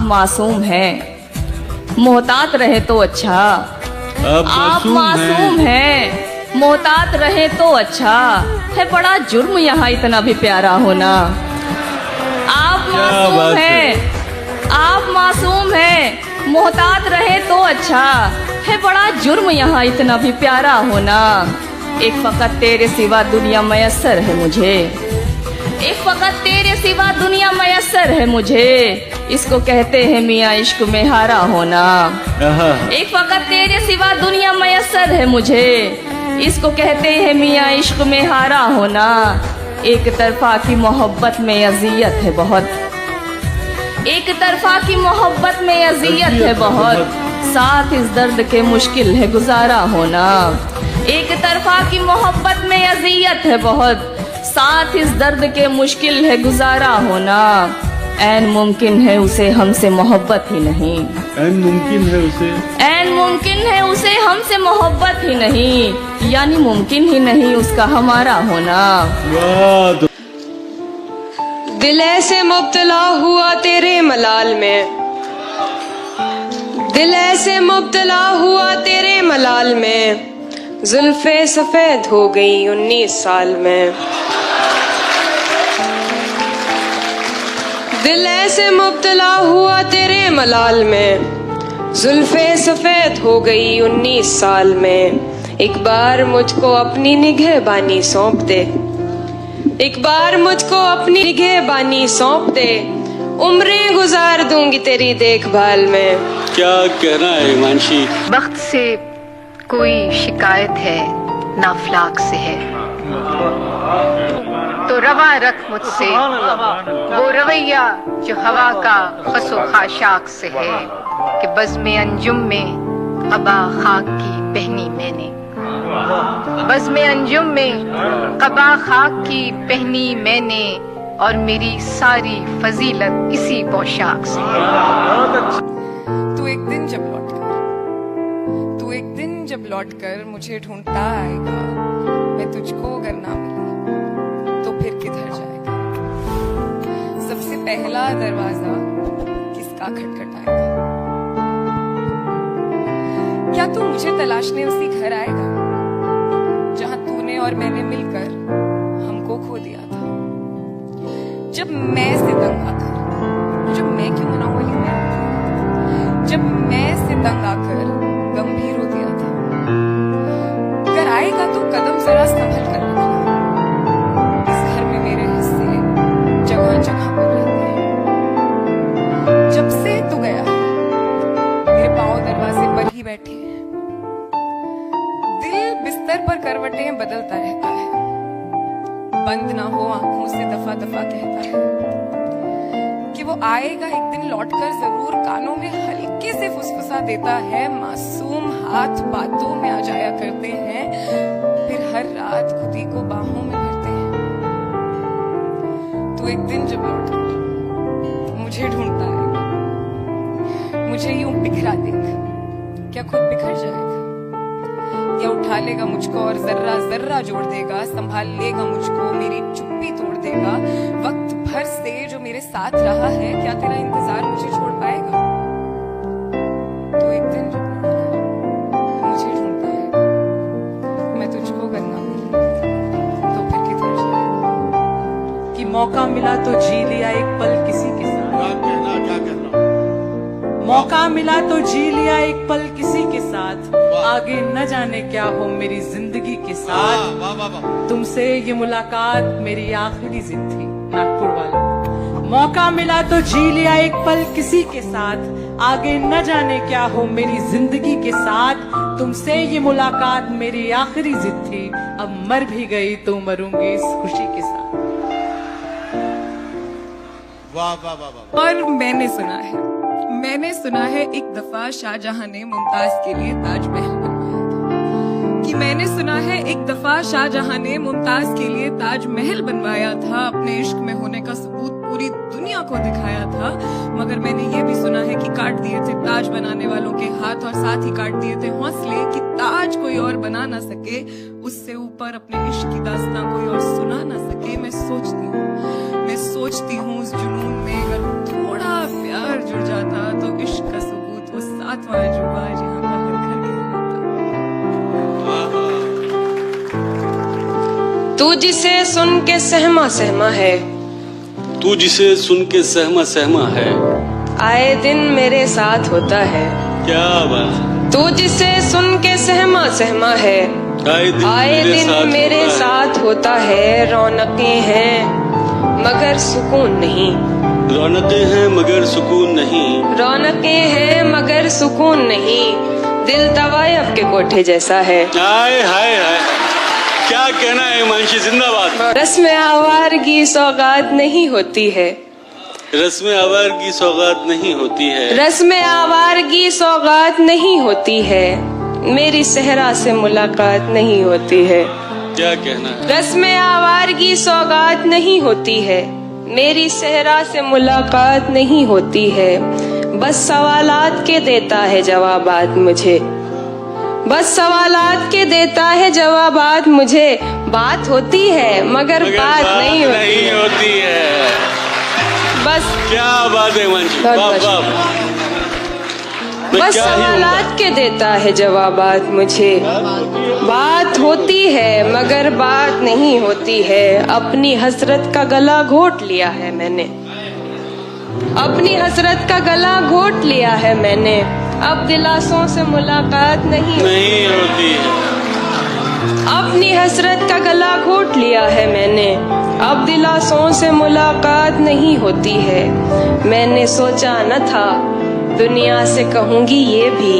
मासूम हैं, मोहतात रहे तो अच्छा। आप मासूम हैं, मोहतात रहे तो अच्छा। है बड़ा जुर्म यहाँ इतना भी प्यारा होना। आप मासूम हैं, आप मासूम हैं, मोहतात रहे तो अच्छा। है बड़ा जुर्म यहाँ इतना भी प्यारा होना। एक फकत तेरे सिवा दुनिया मयस्सर है मुझे, एक फकत तेरे सिवा दुनिया मयस्सर है मुझे। इसको कहते हैं मियाँ इश्क में हारा होना। एक फकत तेरे सिवा दुनिया मयस्सर है मुझे, इसको कहते हैं मियाँ इश्क में हारा होना। एक तरफा की मोहब्बत में अजियत है बहुत, एक तरफा की मोहब्बत में अजियत है बहुत। साथ इस दर्द के मुश्किल है गुजारा होना। एक तरफा की मोहब्बत में अजियत है बहुत, साथ इस दर्द के मुश्किल है गुजारा होना। ऐन मुमकिन है उसे हमसे मोहब्बत ही नहीं, ऐन मुमकिन है उसे, ऐन मुमकिन है उसे हमसे मोहब्बत ही नहीं, यानी मुमकिन ही नहीं उसका हमारा होना। दिल ऐसे मुब्तला हुआ तेरे मलाल में, दिल ऐसे मुब्तला हुआ तेरे मलाल में। जुल्फे सफेद हो गई 19 साल में। दिल ऐसे मुब्तला हुआ तेरे मलाल में, जुल्फे सफेद हो गई 19 साल में। एक बार मुझको अपनी निगहबानी सौंप दे, एक बार मुझको अपनी निगहबानी सौंप दे। उम्रें गुजार दूंगी तेरी देखभाल में। क्या कहना है हिमांशी? वक्त से कोई शिकायत है नाफलाक से है, तो रवा रख मुझसे वो रवैया जो हवा का खसो खाशाक से है। कि बज़्म अंजुम में क़बा खाक की पहनी मैंने, बज़्म अंजुम में क़बा खाक की पहनी मैंने, और मेरी सारी फजीलत इसी पोशाक से है। तू एक दिन जब लौटकर मुझे ढूंढता आएगा, मैं तुझको अगर ना मिली तो फिर किधर जाएगा? सबसे पहला दरवाजा किसका खटखटाएगा? क्या तू मुझे तलाशने उसी घर आएगा जहां तूने और मैंने मिलकर हमको खो दिया था? जब मैं से तंग आकर, जब मैं क्यों मनाऊं वाली मैं, जब मैं से तंग आकर गंभीर हो दिया था। अगर आएगा तो कदम जरा संभल कर रखना, इस घर में मेरे हिस्से जगह जगह पर रहते हैं। जब से तू गया मेरे पांव दरवाजे पर ही बैठे हैं। दिल बिस्तर पर करवटें बदलता रहता है, बंद ना हो आंखों से दफा दफा कहता है कि वो आएगा एक दिन लौटकर जरूर। कानों में हल्के से फुसफुसा देता है, मासूम हाथ बातों में आ जाया करते हैं, फिर हर रात खुद ही को बाहों में भरते हैं। तो एक दिन जब लौटकर मुझे ढूंढता है, मुझे यूं बिखरा देख, क्या खुद बिखर जाएगा या उठा लेगा मुझको और जर्रा जर्रा जोड़ देगा, संभाल लेगा मुझको, मेरी चुप्पी तोड़ देगा। वक्त भर से जो मेरे साथ रहा है, क्या तेरा इंतजार मुझे छोड़ पाएगा? तो एक दिन जब मुझे ढूंढता है, मैं तुझको अगर ना मिली तो फिर किधर जाएगा? कि मौका मिला तो जी लिया एक पल किसी के साथ, क्या कहना? मौका मिला तो जी लिया एक पल किसी के साथ, आगे न जाने क्या हो मेरी जिंदगी के साथ। तुमसे ये मुलाकात मेरी आखिरी जिद थी। नागपुर वालों, मौका मिला तो जी लिया एक पल किसी के साथ, आगे न जाने क्या हो मेरी जिंदगी के साथ। तुमसे ये मुलाकात मेरी आखिरी जिद थी, अब मर भी गई तो मरूंगी इस खुशी के साथ। वाह वाह वाह वाह। और मैंने सुना है एक दफा शाहजहां ने मुमताज के लिए ताजमहल बनवाया था। कि मैंने सुना है एक दफा शाहजहां ने मुमताज के लिए ताजमहल बनवाया था, अपने इश्क में होने का सबूत पूरी दुनिया को दिखाया था। मगर मैंने ये भी सुना है कि काट दिए थे ताज बनाने वालों के हाथ, और साथ ही काट दिए थे हौसले कि ताज कोई कोई और बना ना सके, उससे ऊपर अपने इश्क की दास्तां कोई और सुना ना सके। मैं सोचती हूँ उस जुनून में अगर थोड़ा प्यार जुड़ जाता तो इश्क का सबूत वो 7वां अजूबा जहाँ का हर घर कहलाता। तू जिसे सुन के सहमा सहमा है, तू जिसे सुन के सहमा सहमा है, आए दिन मेरे साथ होता है। क्या बात। तू जिसे सुन के सहमा सहमा है, आए दिन मेरे साथ होता है। रौनकें हैं मगर सुकून नहीं, रौनकें हैं मगर सुकून नहीं, रौनकें हैं मगर सुकून नहीं। दिल तवायफ के कोठे जैसा है। हाय हाय हाय, क्या कहना है हिमांशी, जिंदाबाद। रस्म आवारगी सौगात नहीं होती है, रस्म आवारगी सौगात नहीं होती है, रस्म आवारगी सौगात नहीं होती है। मेरी सहरा से मुलाकात नहीं होती है। क्या कहना है। रस्म आवारगी सौगात नहीं होती है, मेरी सहरा से मुलाकात नहीं होती है। बस सवालात के देता है जवाबात मुझे, बस सवालात के देता है जवाबात मुझे। बात होती है मगर बात नहीं होती है। बस क्या बात है हिमांशी, बहुत वाह बहुत। वाह। बस सवालात के देता है जवाबात मुझे। बात होती है मगर बात नहीं होती है। अपनी हसरत का गला घोट लिया है मैंने, अपनी हसरत का गला घोट लिया है मैंने। अब दिलासों से मुलाकात नहीं होती है। अपनी हसरत का गला घोट लिया है मैंने। अब दिलासों से मुलाकात नहीं होती है। मैंने सोचा न था दुनिया से कहूंगी ये भी,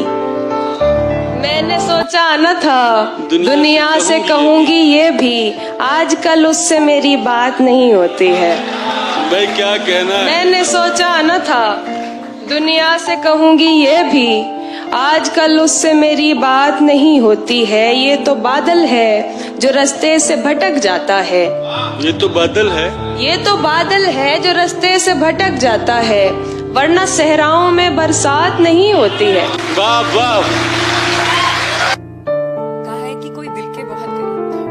मैंने सोचा न था दुनिया से कहूंगी ये भी। आजकल उससे मेरी बात नहीं होती है। भाई क्या कहना है। मैंने सोचा न था दुनिया से कहूंगी ये भी। आजकल उससे मेरी बात नहीं होती है। ये तो बादल है जो रास्ते से भटक जाता है, ये तो बादल है, ये तो बादल है जो रास्ते से भटक जाता है। वरना सहराओं में बरसात नहीं होती है। वाह वाह। कहा है कि कोई दिल के बहुत करीब था,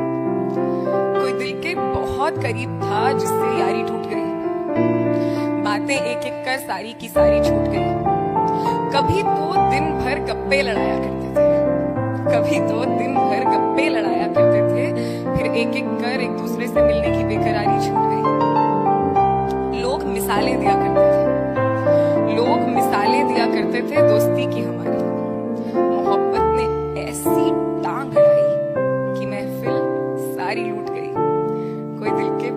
कोई दिल के बहुत करीब था जिससे यारी टूट गई। बातें एक एक कर सारी की सारी छूट गई। कभी तो दिन भर गप्पे लड़ाया करते थे, कभी तो दिन भर गप्पे लड़ाया करते थे। फिर एक एक कर एक दूसरे से मिलने की बेकरारी छूट गई। लोग मिसालें दिया करते थे, लोग मिसालें दिया करते थे दोस्ती की हमारी। मोहब्बत ने ऐसी टांग अड़ाई कि महफिल सारी लूट गई। कोई दिल के